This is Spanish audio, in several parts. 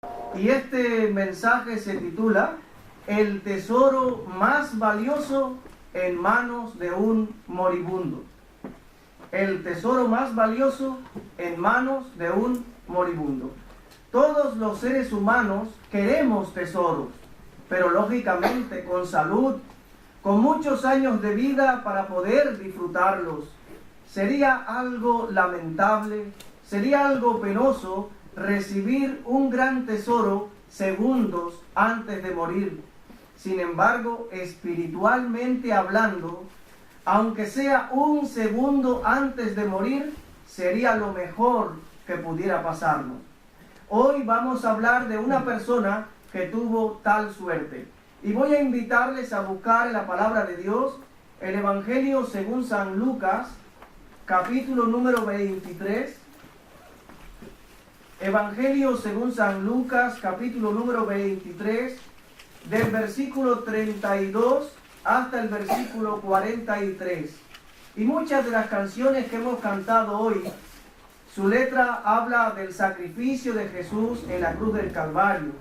Y este mensaje se titula El tesoro más valioso en manos de un moribundo. El tesoro más valioso en manos de un moribundo. Todos los seres humanos queremos tesoros, pero lógicamente con salud, con muchos años de vida para poder disfrutarlos. Sería algo lamentable, sería algo penoso recibir un gran tesoro segundos antes de morir. Sin embargo, espiritualmente hablando, aunque sea un segundo antes de morir, sería lo mejor que pudiera pasarnos. Hoy vamos a hablar de una persona que tuvo tal suerte. Y voy a invitarles a buscar en la palabra de Dios el Evangelio según San Lucas, capítulo número 23. Evangelio según San Lucas, capítulo número 23, del versículo 32 hasta el versículo 43. Y muchas de las canciones que hemos cantado hoy, su letra habla del sacrificio de Jesús en la cruz del Calvario.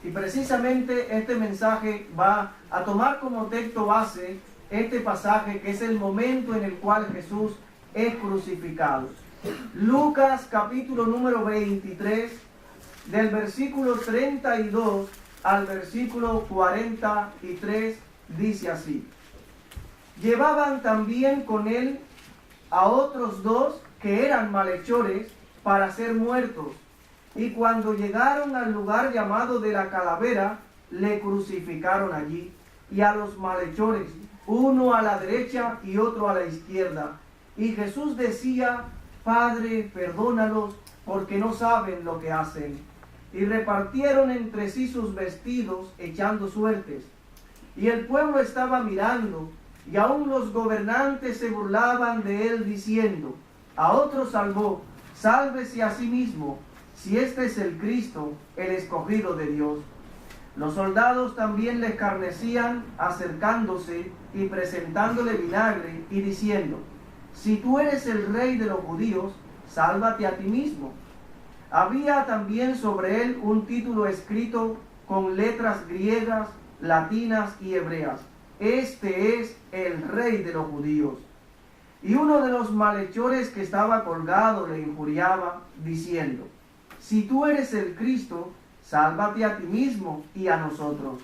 Y precisamente este mensaje va a tomar como texto base este pasaje, que es el momento en el cual Jesús es crucificado. Lucas capítulo número 23, del versículo 32 al versículo 43, dice así: Llevaban también con él a otros dos que eran malhechores para ser muertos, y cuando llegaron al lugar llamado de la Calavera, le crucificaron allí, y a los malhechores, uno a la derecha y otro a la izquierda. Y Jesús decía: Padre, perdónalos, porque no saben lo que hacen. Y repartieron entre sí sus vestidos, echando suertes. Y el pueblo estaba mirando, y aún los gobernantes se burlaban de él, diciendo: A otro salvó, sálvese a sí mismo, si este es el Cristo, el escogido de Dios. Los soldados también le escarnecían, acercándose y presentándole vinagre, y diciendo: Si tú eres el rey de los judíos, sálvate a ti mismo. Había también sobre él un título escrito con letras griegas, latinas y hebreas: Este es el rey de los judíos. Y uno de los malhechores que estaba colgado le injuriaba, diciendo: Si tú eres el Cristo, sálvate a ti mismo y a nosotros.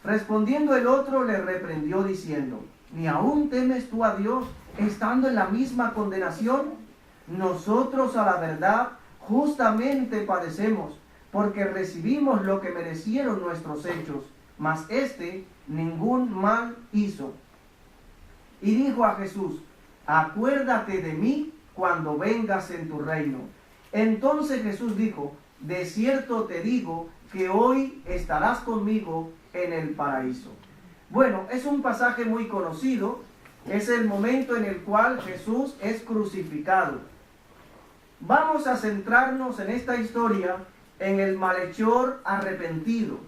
Respondiendo el otro le reprendió, diciendo: ¿Ni aún temes tú a Dios, estando en la misma condenación? Nosotros a la verdad justamente padecemos, porque recibimos lo que merecieron nuestros hechos, mas éste ningún mal hizo. Y dijo a Jesús: Acuérdate de mí cuando vengas en tu reino. Entonces Jesús dijo: De cierto te digo que hoy estarás conmigo en el paraíso. Bueno, es un pasaje muy conocido. Es el momento en el cual Jesús es crucificado. Vamos a centrarnos en esta historia en el malhechor arrepentido.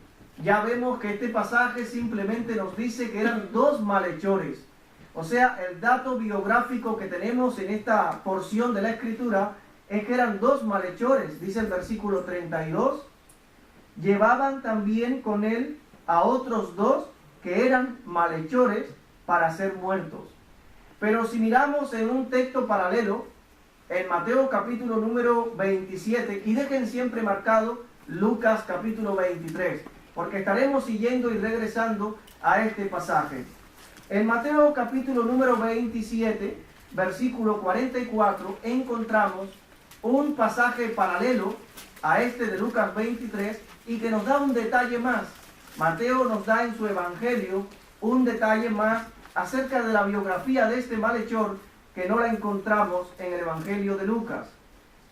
Ya vemos que este pasaje simplemente nos dice que eran dos malhechores. O sea, el dato biográfico que tenemos en esta porción de la Escritura es que eran dos malhechores. Dice el versículo 32. Llevaban también con él a otros dos que eran malhechores para ser muertos. Pero si miramos en un texto paralelo, en Mateo capítulo número 27, y dejen siempre marcado Lucas capítulo 23, porque estaremos siguiendo y regresando a este pasaje. En Mateo capítulo número 27, versículo 44, encontramos un pasaje paralelo a este de Lucas 23 y que nos da un detalle más. Mateo nos da en su evangelio un detalle más acerca de la biografía de este malhechor que no la encontramos en el evangelio de Lucas.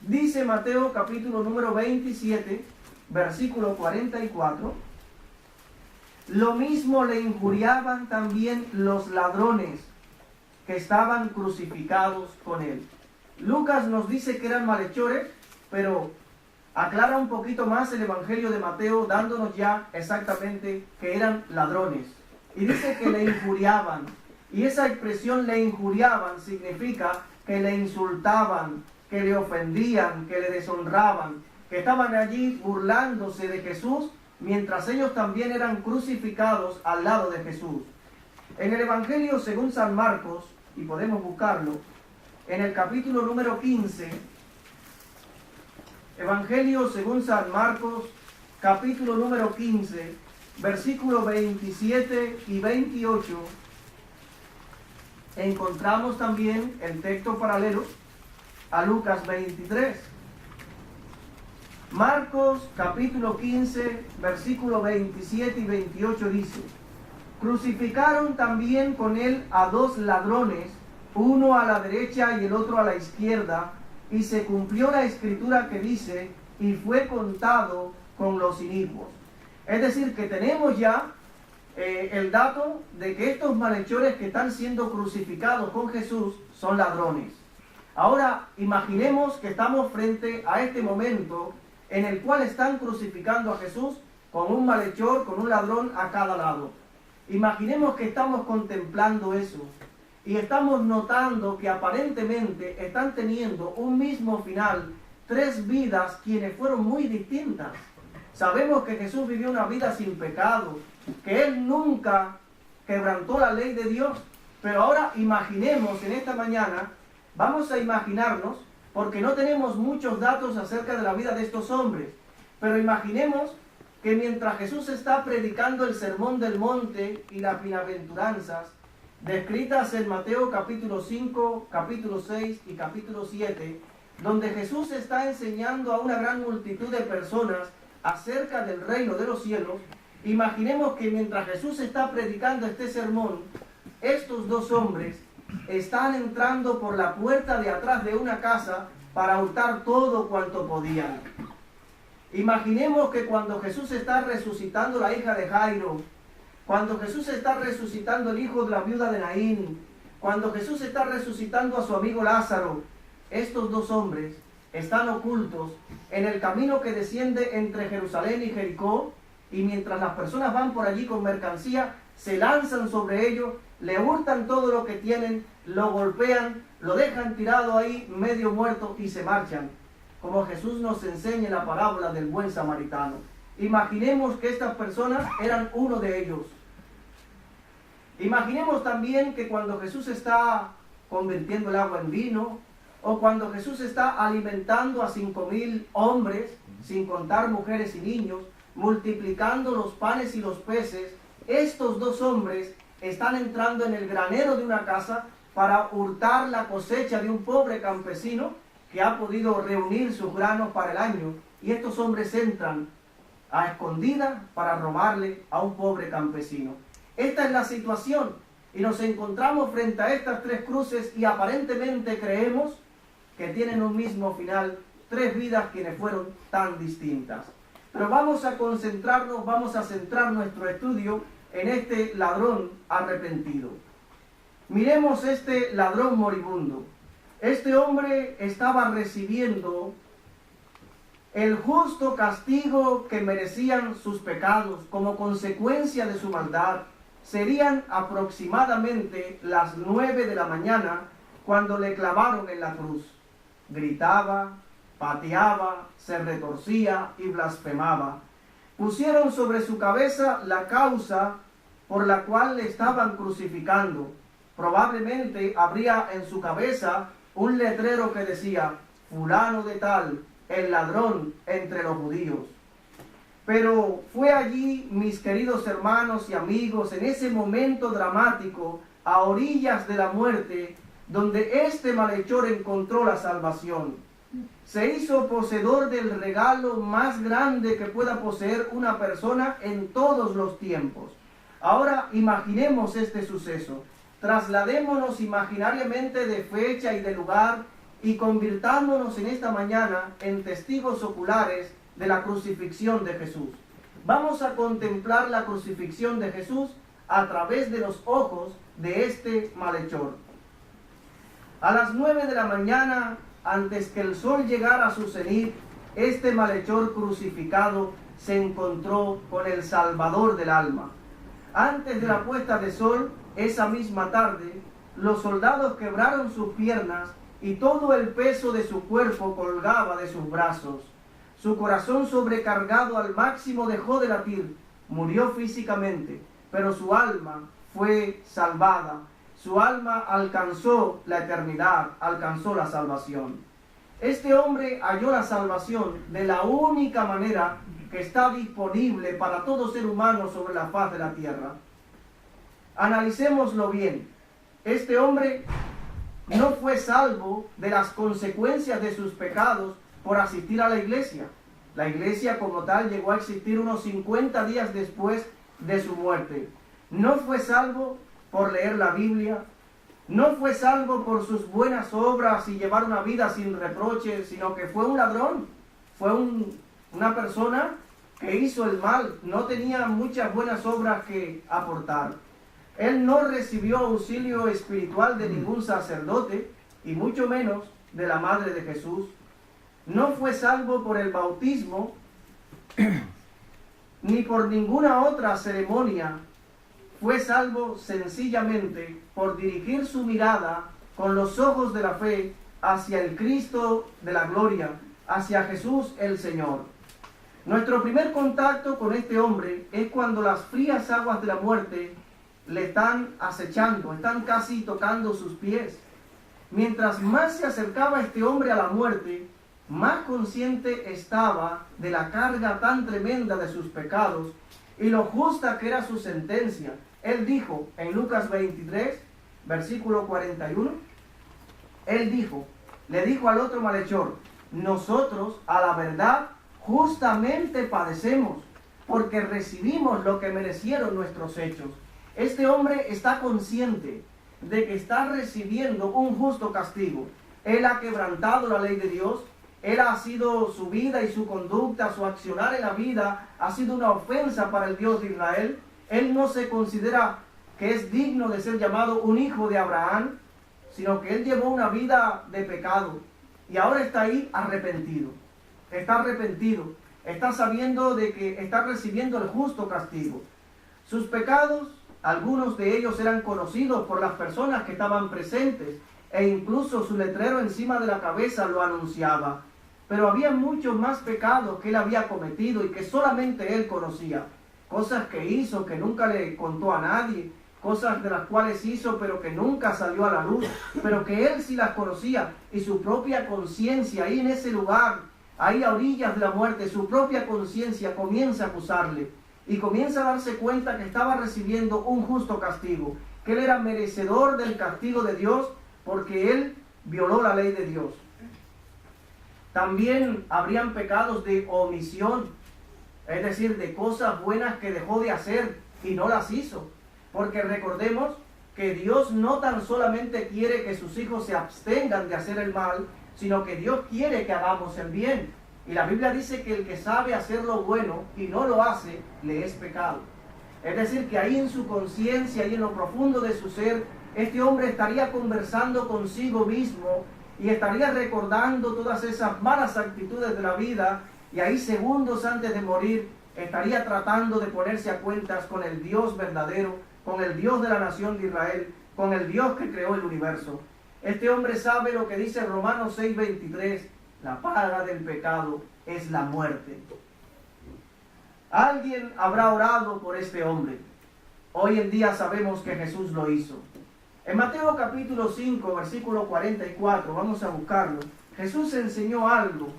Dice Mateo capítulo número 27, versículo 44: Lo mismo le injuriaban también los ladrones que estaban crucificados con él. Lucas nos dice que eran malhechores, pero aclara un poquito más el evangelio de Mateo, dándonos ya exactamente que eran ladrones. Y dice que le injuriaban. Y esa expresión le injuriaban significa que le insultaban, que le ofendían, que le deshonraban, que estaban allí burlándose de Jesús, mientras ellos también eran crucificados al lado de Jesús. En el Evangelio según San Marcos, y podemos buscarlo, en el capítulo número 15, Evangelio según San Marcos, capítulo número 15, versículos 27 y 28, encontramos también el texto paralelo a Lucas 23. Marcos capítulo 15, versículos 27 y 28 dice: crucificaron también con él a dos ladrones, uno a la derecha y el otro a la izquierda, y se cumplió la escritura que dice: y fue contado con los inicuos. Es decir, que tenemos ya el dato de que estos malhechores que están siendo crucificados con Jesús son ladrones. Ahora imaginemos que estamos frente a este momento en el cual están crucificando a Jesús con un malhechor, con un ladrón a cada lado. Imaginemos que estamos contemplando eso y estamos notando que aparentemente están teniendo un mismo final tres vidas quienes fueron muy distintas. Sabemos que Jesús vivió una vida sin pecado, que Él nunca quebrantó la ley de Dios, pero ahora imaginemos en esta mañana, vamos a imaginarnos, porque no tenemos muchos datos acerca de la vida de estos hombres, pero imaginemos que mientras Jesús está predicando el sermón del monte y las bienaventuranzas, descritas en Mateo capítulo 5, capítulo 6 y capítulo 7, donde Jesús está enseñando a una gran multitud de personas acerca del reino de los cielos, imaginemos que mientras Jesús está predicando este sermón, estos dos hombres están entrando por la puerta de atrás de una casa para hurtar todo cuanto podían. Imaginemos que cuando Jesús está resucitando la hija de Jairo, cuando Jesús está resucitando el hijo de la viuda de Naín, cuando Jesús está resucitando a su amigo Lázaro, estos dos hombres están ocultos en el camino que desciende entre Jerusalén y Jericó, y mientras las personas van por allí con mercancía, se lanzan sobre ellos, le hurtan todo lo que tienen, lo golpean, lo dejan tirado ahí medio muerto y se marchan, como Jesús nos enseña en la parábola del buen samaritano. Imaginemos que estas personas eran uno de ellos. Imaginemos también que cuando Jesús está convirtiendo el agua en vino, o cuando Jesús está alimentando a 5,000 hombres, sin contar mujeres y niños, multiplicando los panes y los peces, estos dos hombres están entrando en el granero de una casa para hurtar la cosecha de un pobre campesino que ha podido reunir sus granos para el año, y estos hombres entran a escondidas para robarle a un pobre campesino. Esta es la situación, y nos encontramos frente a estas tres cruces y aparentemente creemos que tienen un mismo final, tres vidas quienes fueron tan distintas. Pero vamos a concentrarnos, vamos a centrar nuestro estudio en este ladrón arrepentido. Miremos este ladrón moribundo. Este hombre estaba recibiendo el justo castigo que merecían sus pecados como consecuencia de su maldad. Serían aproximadamente las 9 de la mañana cuando le clavaron en la cruz. Gritaba, pateaba, se retorcía y blasfemaba. Pusieron sobre su cabeza la causa por la cual le estaban crucificando. Probablemente habría en su cabeza un letrero que decía: fulano de tal, el ladrón entre los judíos. Pero fue allí, mis queridos hermanos y amigos, en ese momento dramático, a orillas de la muerte, donde este malhechor encontró la salvación. Se hizo poseedor del regalo más grande que pueda poseer una persona en todos los tiempos. Ahora imaginemos este suceso. Trasladémonos imaginariamente de fecha y de lugar y convirtámonos en esta mañana en testigos oculares de la crucifixión de Jesús. Vamos a contemplar la crucifixión de Jesús a través de los ojos de este malhechor. A las 9 de la mañana, antes que el sol llegara a su cenit, este malhechor crucificado se encontró con el Salvador del alma. Antes de la puesta de sol, esa misma tarde, los soldados quebraron sus piernas y todo el peso de su cuerpo colgaba de sus brazos. Su corazón sobrecargado al máximo dejó de latir, murió físicamente, pero su alma fue salvada. Su alma alcanzó la eternidad, alcanzó la salvación. Este hombre halló la salvación de la única manera que está disponible para todo ser humano sobre la faz de la tierra. Analicémoslo bien. Este hombre no fue salvo de las consecuencias de sus pecados por asistir a la iglesia. La iglesia como tal llegó a existir unos 50 días después de su muerte. No fue salvo por leer la Biblia, no fue salvo por sus buenas obras y llevar una vida sin reproches, sino que fue un ladrón, fue una persona que hizo el mal, no tenía muchas buenas obras que aportar. Él no recibió auxilio espiritual de ningún sacerdote, y mucho menos de la Madre de Jesús. No fue salvo por el bautismo, ni por ninguna otra ceremonia. Fue salvo sencillamente por dirigir su mirada con los ojos de la fe hacia el Cristo de la gloria, hacia Jesús el Señor. Nuestro primer contacto con este hombre es cuando las frías aguas de la muerte le están acechando, están casi tocando sus pies. Mientras más se acercaba este hombre a la muerte, más consciente estaba de la carga tan tremenda de sus pecados y lo justa que era su sentencia. Él dijo en Lucas 23, versículo 41, le dijo al otro malhechor: nosotros a la verdad justamente padecemos, porque recibimos lo que merecieron nuestros hechos. Este hombre está consciente de que está recibiendo un justo castigo. Él ha quebrantado la ley de Dios. Él ha sido, su vida y su conducta, su accionar en la vida, ha sido una ofensa para el Dios de Israel. Él no se considera que es digno de ser llamado un hijo de Abraham, sino que él llevó una vida de pecado. Y ahora está ahí arrepentido. Está arrepentido. Está sabiendo de que está recibiendo el justo castigo. Sus pecados, algunos de ellos eran conocidos por las personas que estaban presentes, e incluso su letrero encima de la cabeza lo anunciaba. Pero había muchos más pecados que él había cometido y que solamente él conocía. Cosas que hizo que nunca le contó a nadie, cosas de las cuales hizo pero que nunca salió a la luz, pero que él sí las conocía, y su propia conciencia ahí en ese lugar, ahí a orillas de la muerte, su propia conciencia comienza a acusarle y comienza a darse cuenta que estaba recibiendo un justo castigo, que él era merecedor del castigo de Dios porque él violó la ley de Dios. También habrían pecados de omisión, es decir, de cosas buenas que dejó de hacer y no las hizo. Porque recordemos que Dios no tan solamente quiere que sus hijos se abstengan de hacer el mal, sino que Dios quiere que hagamos el bien. Y la Biblia dice que el que sabe hacer lo bueno y no lo hace, le es pecado. Es decir, que ahí en su conciencia y en lo profundo de su ser, este hombre estaría conversando consigo mismo y estaría recordando todas esas malas actitudes de la vida, y ahí segundos antes de morir estaría tratando de ponerse a cuentas con el Dios verdadero, con el Dios de la nación de Israel, con el Dios que creó el universo. Este hombre sabe lo que dice Romanos 6:23, la paga del pecado es la muerte. Alguien habrá orado por este hombre. Hoy en día sabemos que Jesús lo hizo. En Mateo capítulo 5, versículo 44, vamos a buscarlo. Jesús enseñó algo.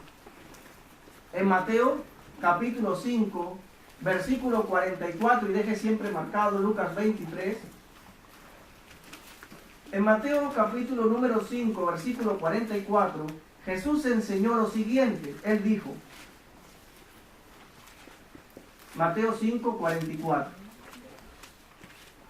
En Mateo capítulo 5, versículo 44, y deje siempre marcado Lucas 23. En Mateo capítulo número 5, versículo 44, Jesús enseñó lo siguiente. Él dijo, Mateo 5, 44.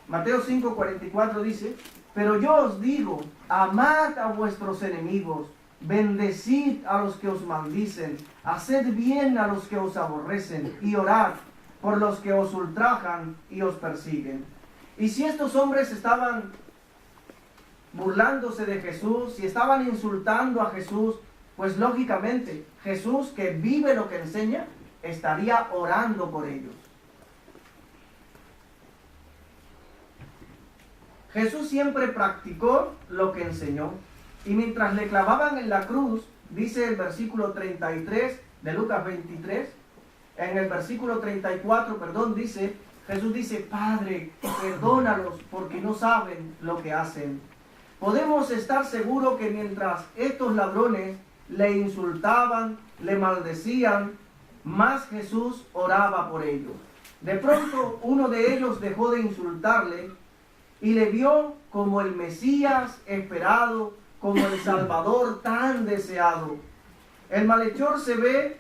Mateo 5, 44 dice: pero yo os digo, amad a vuestros enemigos, bendecid a los que os maldicen, haced bien a los que os aborrecen, y orad por los que os ultrajan y os persiguen. Y si estos hombres estaban burlándose de Jesús, si estaban insultando a Jesús, pues lógicamente Jesús, que vive lo que enseña, estaría orando por ellos. Jesús siempre practicó lo que enseñó, y mientras le clavaban en la cruz, dice el versículo 33, de Lucas 23, en el versículo 34, dice, Jesús dice, Padre, perdónalos porque no saben lo que hacen. Podemos estar seguros que mientras estos ladrones le insultaban, le maldecían, más Jesús oraba por ellos. De pronto uno de ellos dejó de insultarle y le vio como el Mesías esperado, como el Salvador tan deseado. El malhechor se ve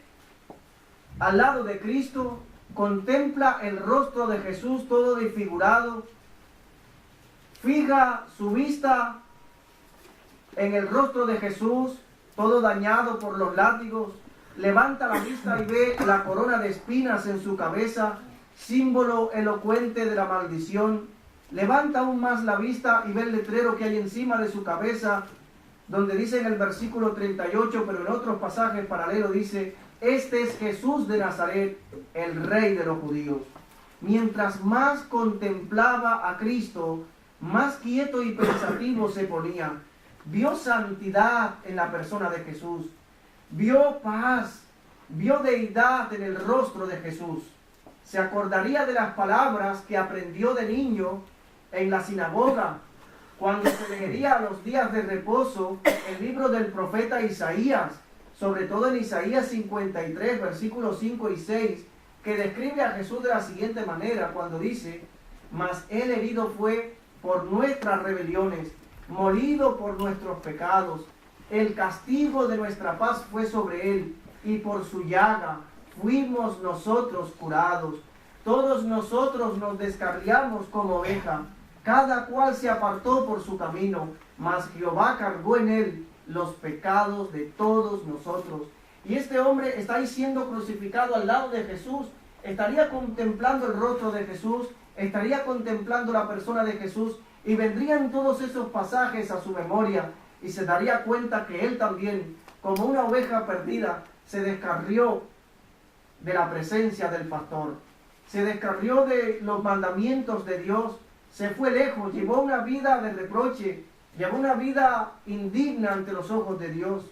al lado de Cristo, contempla el rostro de Jesús todo desfigurado, fija su vista en el rostro de Jesús, todo dañado por los látigos, levanta la vista y ve la corona de espinas en su cabeza, símbolo elocuente de la maldición. Levanta aún más la vista y ve el letrero que hay encima de su cabeza, donde dice en el versículo 38, pero en otros pasajes paralelos dice, este es Jesús de Nazaret, el Rey de los judíos. Mientras más contemplaba a Cristo, más quieto y pensativo se ponía. Vio santidad en la persona de Jesús, vio paz, vio deidad en el rostro de Jesús. Se acordaría de las palabras que aprendió de niño en la sinagoga, cuando se leería a los días de reposo el libro del profeta Isaías, sobre todo en Isaías 53, versículos 5 y 6, que describe a Jesús de la siguiente manera, cuando dice, mas él herido fue por nuestras rebeliones, molido por nuestros pecados, el castigo de nuestra paz fue sobre él, y por su llaga fuimos nosotros curados. Todos nosotros nos descarriamos como oveja, cada cual se apartó por su camino, mas Jehová cargó en él los pecados de todos nosotros. Y este hombre está ahí siendo crucificado al lado de Jesús, estaría contemplando el rostro de Jesús, estaría contemplando la persona de Jesús, y vendrían todos esos pasajes a su memoria, y se daría cuenta que él también, como una oveja perdida, se descarrió de la presencia del pastor, se descarrió de los mandamientos de Dios, se fue lejos, llevó una vida de reproche, llevó una vida indigna ante los ojos de Dios.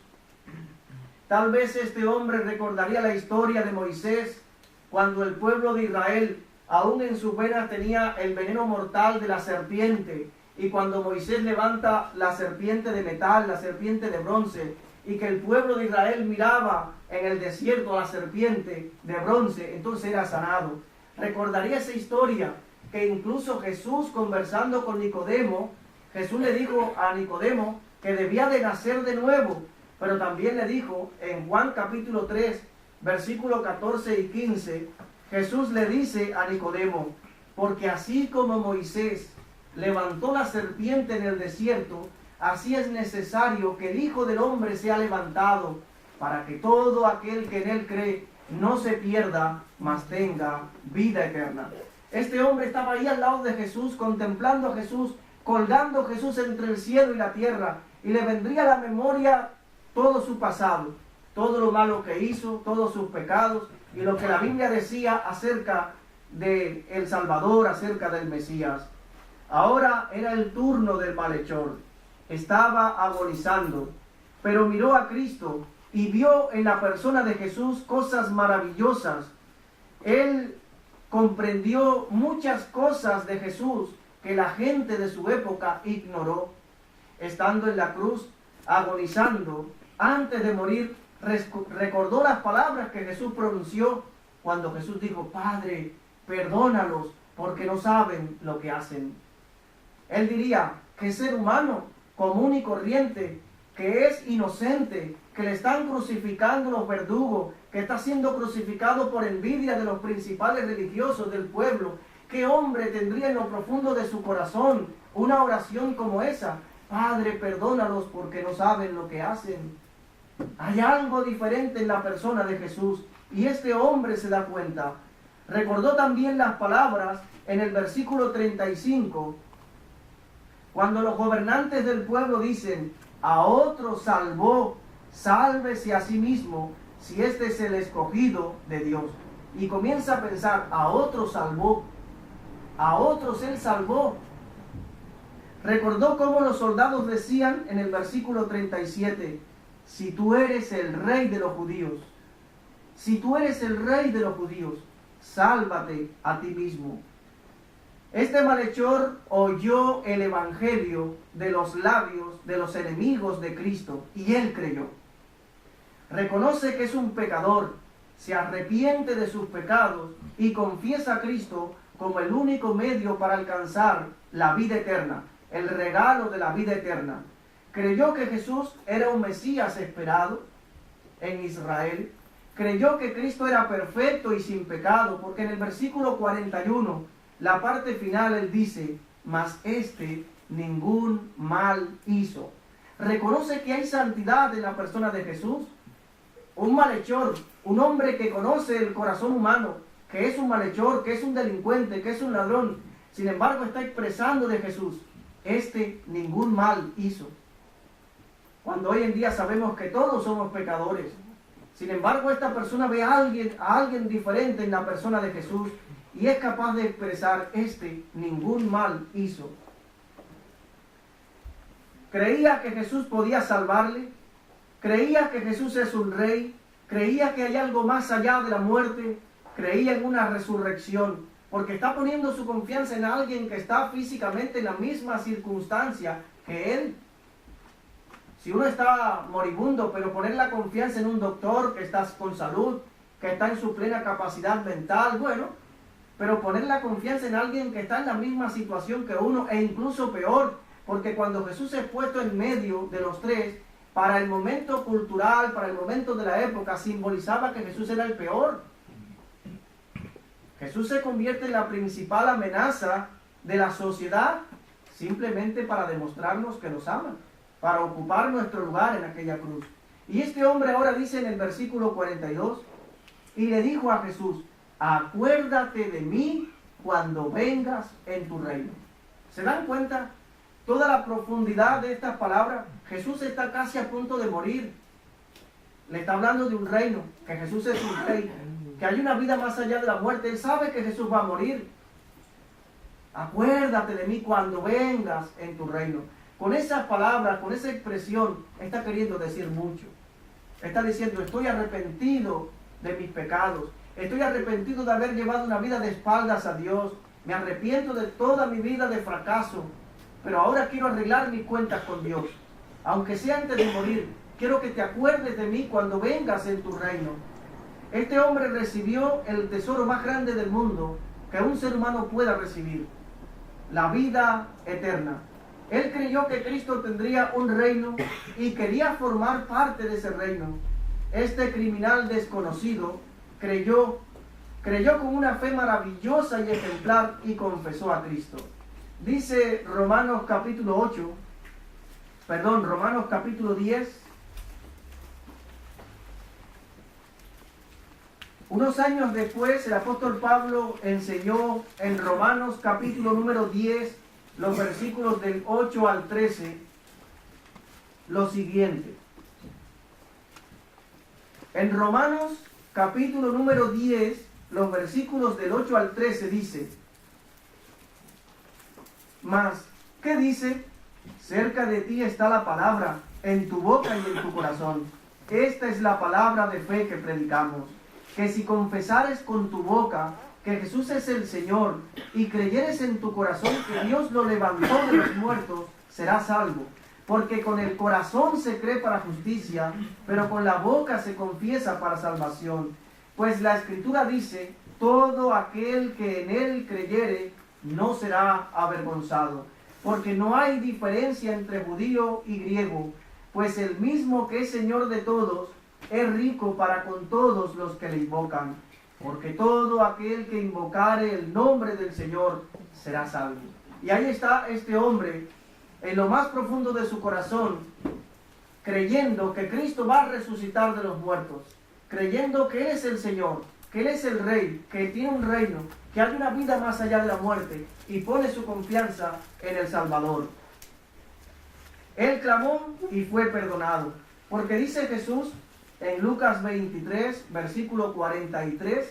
Tal vez este hombre recordaría la historia de Moisés, cuando el pueblo de Israel aún en sus venas tenía el veneno mortal de la serpiente, y cuando Moisés levanta la serpiente de metal, la serpiente de bronce, y que el pueblo de Israel miraba en el desierto a la serpiente de bronce, entonces era sanado. Recordaría esa historia, que incluso Jesús, conversando con Nicodemo, Jesús le dijo a Nicodemo que debía de nacer de nuevo, pero también le dijo en Juan capítulo 3, versículos 14 y 15, Jesús le dice a Nicodemo, porque así como Moisés levantó la serpiente en el desierto, así es necesario que el Hijo del Hombre sea levantado, para que todo aquel que en él cree no se pierda, mas tenga vida eterna. Este hombre estaba ahí al lado de Jesús, contemplando a Jesús, colgando a Jesús entre el cielo y la tierra, y le vendría a la memoria todo su pasado, todo lo malo que hizo, todos sus pecados, y lo que la Biblia decía acerca de el Salvador, acerca del Mesías. Ahora era el turno del malhechor. Estaba agonizando, pero miró a Cristo y vio en la persona de Jesús cosas maravillosas. Él comprendió muchas cosas de Jesús que la gente de su época ignoró. Estando en la cruz, agonizando, antes de morir, recordó las palabras que Jesús pronunció cuando Jesús dijo, Padre, perdónalos porque no saben lo que hacen. Él diría que ser humano, común y corriente, que es inocente, que le están crucificando los verdugos, que está siendo crucificado por envidia de los principales religiosos del pueblo. ¿Qué hombre tendría en lo profundo de su corazón una oración como esa? Padre, perdónalos porque no saben lo que hacen. Hay algo diferente en la persona de Jesús y este hombre se da cuenta. Recordó también las palabras en el versículo 35, cuando los gobernantes del pueblo dicen, a otro salvó, sálvese a sí mismo, si este es el escogido de Dios. Y comienza a pensar, a otros salvó, a otros él salvó. Recordó cómo los soldados decían en el versículo 37, si tú eres el rey de los judíos. si tú eres el rey de los judíos, sálvate a ti mismo. Este malhechor oyó el evangelio de los labios de los enemigos de Cristo y él creyó. Reconoce que es un pecador, se arrepiente de sus pecados y confiesa a Cristo como el único medio para alcanzar la vida eterna, el regalo de la vida eterna. Creyó que Jesús era un Mesías esperado en Israel. Creyó que Cristo era perfecto y sin pecado, porque en el versículo 41, la parte final, él dice, mas este ningún mal hizo. Reconoce que hay santidad en la persona de Jesús. Un malhechor, un hombre que conoce el corazón humano, que es un malhechor, que es un delincuente, que es un ladrón, sin embargo está expresando de Jesús, este ningún mal hizo. Cuando hoy en día sabemos que todos somos pecadores, sin embargo esta persona ve a alguien diferente en la persona de Jesús y es capaz de expresar, este ningún mal hizo. Creía que Jesús podía salvarle, creía que Jesús es un rey, creía que hay algo más allá de la muerte, creía en una resurrección, porque está poniendo su confianza en alguien que está físicamente en la misma circunstancia que él. Si uno está moribundo, pero poner la confianza en un doctor que está con salud, que está en su plena capacidad mental, bueno, pero poner la confianza en alguien que está en la misma situación que uno, e incluso peor, porque cuando Jesús es puesto en medio de los tres, para el momento cultural, para el momento de la época, simbolizaba que Jesús era el peor. Jesús se convierte en la principal amenaza de la sociedad, simplemente para demostrarnos que nos aman, para ocupar nuestro lugar en aquella cruz. Y este hombre ahora dice en el versículo 42, y le dijo a Jesús, acuérdate de mí cuando vengas en tu reino. ¿Se dan cuenta? Toda la profundidad de estas palabras. Jesús está casi a punto de morir. Le está hablando de un reino, que Jesús es un rey, que hay una vida más allá de la muerte. Él sabe que Jesús va a morir. Acuérdate de mí cuando vengas en tu reino. Con esas palabras, con esa expresión, está queriendo decir mucho. Está diciendo, estoy arrepentido de mis pecados. Estoy arrepentido de haber llevado una vida de espaldas a Dios. Me arrepiento de toda mi vida de fracaso. Pero ahora quiero arreglar mis cuentas con Dios. Aunque sea antes de morir, quiero que te acuerdes de mí cuando vengas en tu reino. Este hombre recibió el tesoro más grande del mundo que un ser humano pueda recibir. La vida eterna. Él creyó que Cristo tendría un reino y quería formar parte de ese reino. Este criminal desconocido creyó con una fe maravillosa y ejemplar y confesó a Cristo. Dice Romanos capítulo 10. Unos años después, el apóstol Pablo enseñó en Romanos capítulo número 10, los versículos del 8 al 13, lo siguiente. En Romanos capítulo número 10, los versículos del 8 al 13 dice, mas, ¿qué dice? Cerca de ti está la palabra, en tu boca y en tu corazón. Esta es la palabra de fe que predicamos, que si confesares con tu boca que Jesús es el Señor y creyeres en tu corazón que Dios lo levantó de los muertos, serás salvo. Porque con el corazón se cree para justicia, pero con la boca se confiesa para salvación. Pues la Escritura dice, todo aquel que en él creyere no será avergonzado. Porque no hay diferencia entre judío y griego, pues el mismo que es Señor de todos, es rico para con todos los que le invocan. Porque todo aquel que invocare el nombre del Señor será salvo. Y ahí está este hombre, en lo más profundo de su corazón, creyendo que Cristo va a resucitar de los muertos, creyendo que Él es el Señor, que Él es el Rey, que tiene un reino, que hay una vida más allá de la muerte, y pone su confianza en el Salvador. Él clamó y fue perdonado, porque dice Jesús en Lucas 23, versículo 43,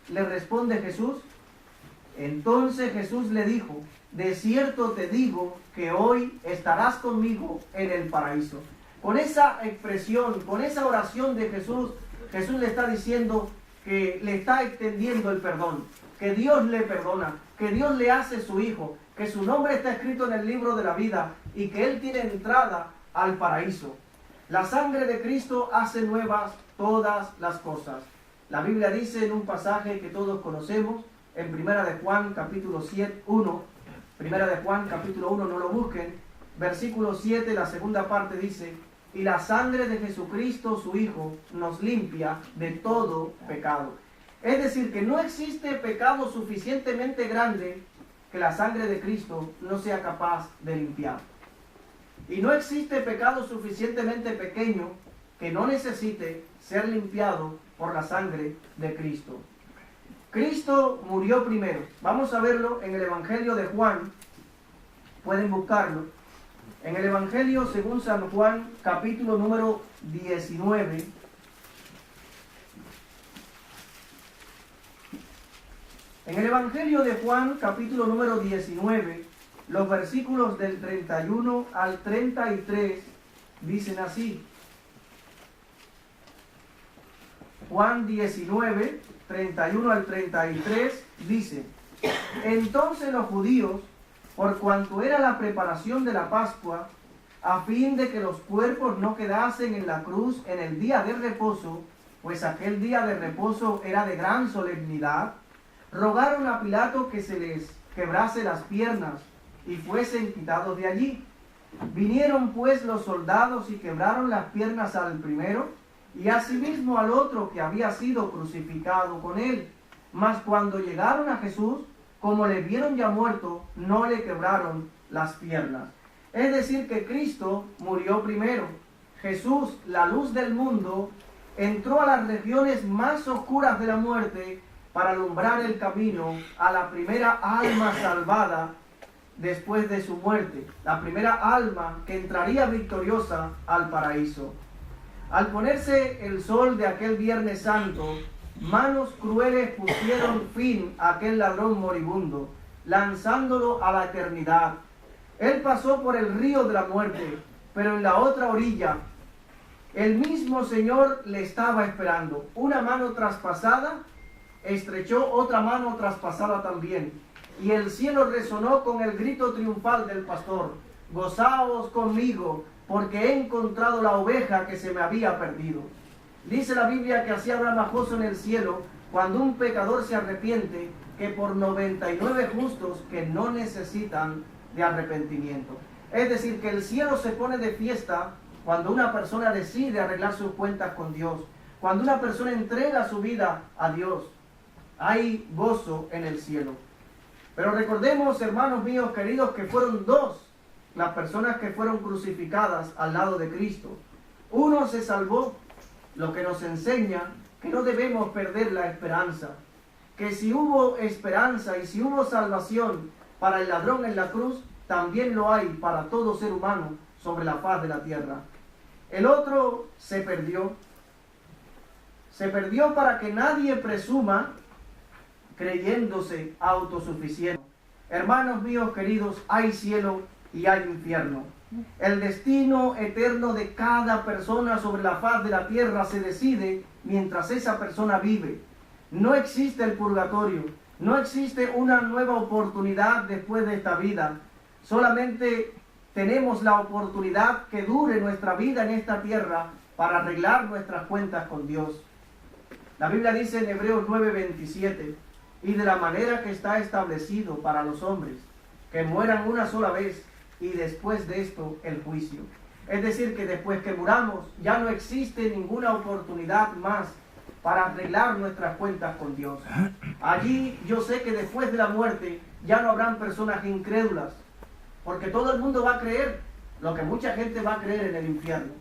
le responde Jesús, entonces Jesús le dijo, de cierto te digo que hoy estarás conmigo en el paraíso. Con esa expresión, con esa oración de Jesús, Jesús le está diciendo que le está extendiendo el perdón, que Dios le perdona, que Dios le hace su hijo, que su nombre está escrito en el libro de la vida y que él tiene entrada al paraíso. La sangre de Cristo hace nuevas todas las cosas. La Biblia dice en un pasaje que todos conocemos, en Primera de Juan capítulo 1, Primera de Juan capítulo 1, no lo busquen, versículo 7, la segunda parte dice: y la sangre de Jesucristo, su Hijo, nos limpia de todo pecado. Es decir, que no existe pecado suficientemente grande que la sangre de Cristo no sea capaz de limpiar. Y no existe pecado suficientemente pequeño que no necesite ser limpiado por la sangre de Cristo. Cristo murió primero. Vamos a verlo en el Evangelio de Juan. Pueden buscarlo. En el Evangelio según San Juan, capítulo número 19. En el Evangelio de Juan, capítulo número 19, los versículos del 31 al 33 dicen así. Juan 19, 31 al 33 dice: entonces los judíos, por cuanto era la preparación de la Pascua, a fin de que los cuerpos no quedasen en la cruz en el día de reposo, pues aquel día de reposo era de gran solemnidad, rogaron a Pilato que se les quebrase las piernas y fuesen quitados de allí. Vinieron pues los soldados y quebraron las piernas al primero y asimismo al otro que había sido crucificado con él. Mas cuando llegaron a Jesús, como le vieron ya muerto, no le quebraron las piernas. Es decir, que Cristo murió primero. Jesús, la luz del mundo, entró a las regiones más oscuras de la muerte para alumbrar el camino a la primera alma salvada después de su muerte, la primera alma que entraría victoriosa al paraíso. Al ponerse el sol de aquel Viernes Santo, manos crueles pusieron fin a aquel ladrón moribundo, lanzándolo a la eternidad. Él pasó por el río de la muerte, pero en la otra orilla, el mismo Señor le estaba esperando. Una mano traspasada estrechó otra mano traspasada también, y el cielo resonó con el grito triunfal del pastor: gozaos conmigo, porque he encontrado la oveja que se me había perdido. Dice la Biblia que así habrá más gozo en el cielo cuando un pecador se arrepiente que por 99 justos que no necesitan de arrepentimiento. Es decir, que el cielo se pone de fiesta cuando una persona decide arreglar sus cuentas con Dios, cuando una persona entrega su vida a Dios. Hay gozo en el cielo. Pero recordemos, hermanos míos queridos, que fueron dos las personas que fueron crucificadas al lado de Cristo. Uno se salvó, lo que nos enseña que no debemos perder la esperanza, que si hubo esperanza y si hubo salvación para el ladrón en la cruz, también lo hay para todo ser humano sobre la faz de la tierra. El otro se perdió para que nadie presuma creyéndose autosuficiente. Hermanos míos queridos, hay cielo y hay infierno. El destino eterno de cada persona sobre la faz de la tierra se decide mientras esa persona vive. No existe el purgatorio, no existe una nueva oportunidad después de esta vida. Solamente tenemos la oportunidad que dure nuestra vida en esta tierra para arreglar nuestras cuentas con Dios. La Biblia dice en Hebreos 9:27: y de la manera que está establecido para los hombres, que mueran una sola vez, y después de esto el juicio. Es decir, que después que muramos ya no existe ninguna oportunidad más para arreglar nuestras cuentas con Dios. Allí yo sé que después de la muerte ya no habrán personas incrédulas, porque todo el mundo va a creer lo que mucha gente va a creer en el infierno.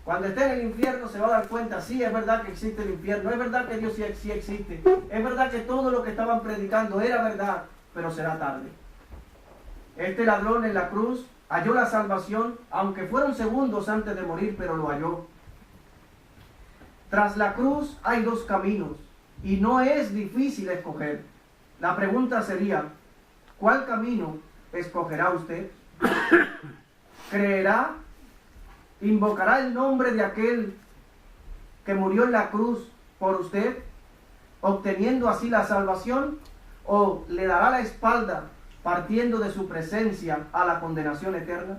Cuando esté en el infierno se va a dar cuenta: sí, es verdad que existe el infierno, es verdad que Dios sí existe, es verdad que todo lo que estaban predicando era verdad, pero será tarde. Este ladrón en la cruz halló la salvación, aunque fueron segundos antes de morir, pero lo halló. Tras la cruz hay dos caminos, y no es difícil escoger. La pregunta sería: ¿cuál camino escogerá usted? ¿Creerá? ¿Invocará el nombre de aquel que murió en la cruz por usted, obteniendo así la salvación, o le dará la espalda partiendo de su presencia a la condenación eterna?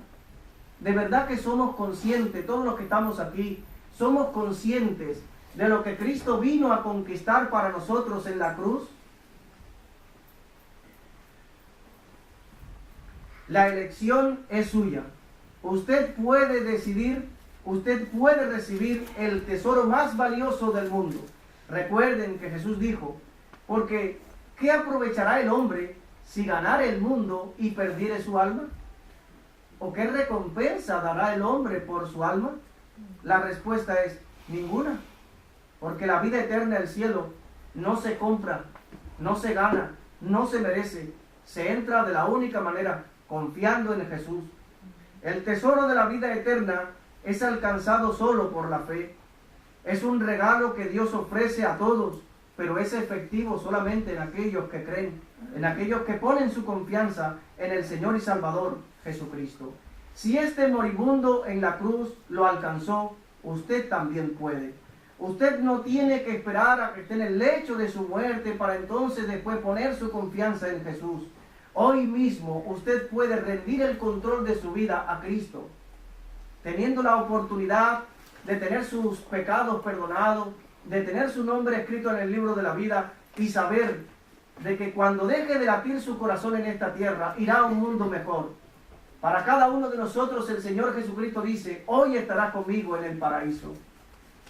De verdad que somos conscientes, todos los que estamos aquí, somos conscientes de lo que Cristo vino a conquistar para nosotros en la cruz. La elección es suya. Usted puede decidir, usted puede recibir el tesoro más valioso del mundo. Recuerden que Jesús dijo, porque ¿qué aprovechará el hombre si ganara el mundo y perdiere su alma? ¿O qué recompensa dará el hombre por su alma? La respuesta es ninguna, porque la vida eterna del cielo no se compra, no se gana, no se merece, se entra de la única manera, confiando en Jesús. El tesoro de la vida eterna es alcanzado solo por la fe. Es un regalo que Dios ofrece a todos, pero es efectivo solamente en aquellos que creen, en aquellos que ponen su confianza en el Señor y Salvador Jesucristo. Si este moribundo en la cruz lo alcanzó, usted también puede. Usted no tiene que esperar a que esté en el lecho de su muerte para entonces después poner su confianza en Jesús. Hoy mismo usted puede rendir el control de su vida a Cristo, teniendo la oportunidad de tener sus pecados perdonados, de tener su nombre escrito en el libro de la vida y saber de que cuando deje de latir su corazón en esta tierra, irá a un mundo mejor. Para cada uno de nosotros el Señor Jesucristo dice, hoy estará conmigo en el paraíso.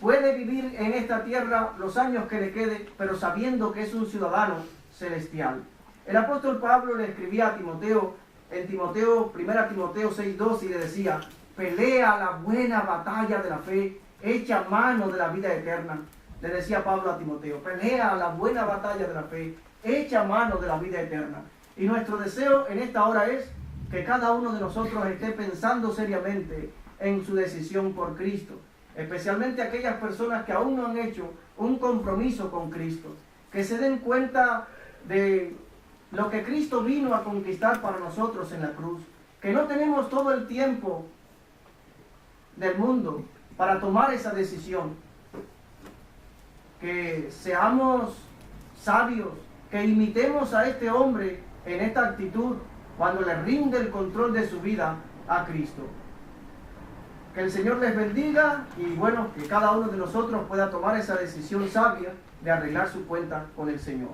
Puede vivir en esta tierra los años que le quede, pero sabiendo que es un ciudadano celestial. El apóstol Pablo le escribía a Timoteo, en Timoteo, 1 Timoteo 6:2, y le decía, pelea la buena batalla de la fe, echa mano de la vida eterna. Le decía Pablo a Timoteo, pelea la buena batalla de la fe, echa mano de la vida eterna. Y nuestro deseo en esta hora es que cada uno de nosotros esté pensando seriamente en su decisión por Cristo, especialmente aquellas personas que aún no han hecho un compromiso con Cristo, que se den cuenta de lo que Cristo vino a conquistar para nosotros en la cruz, que no tenemos todo el tiempo del mundo para tomar esa decisión, que seamos sabios, que imitemos a este hombre en esta actitud cuando le rinde el control de su vida a Cristo. Que el Señor les bendiga y bueno, que cada uno de nosotros pueda tomar esa decisión sabia de arreglar su cuenta con el Señor.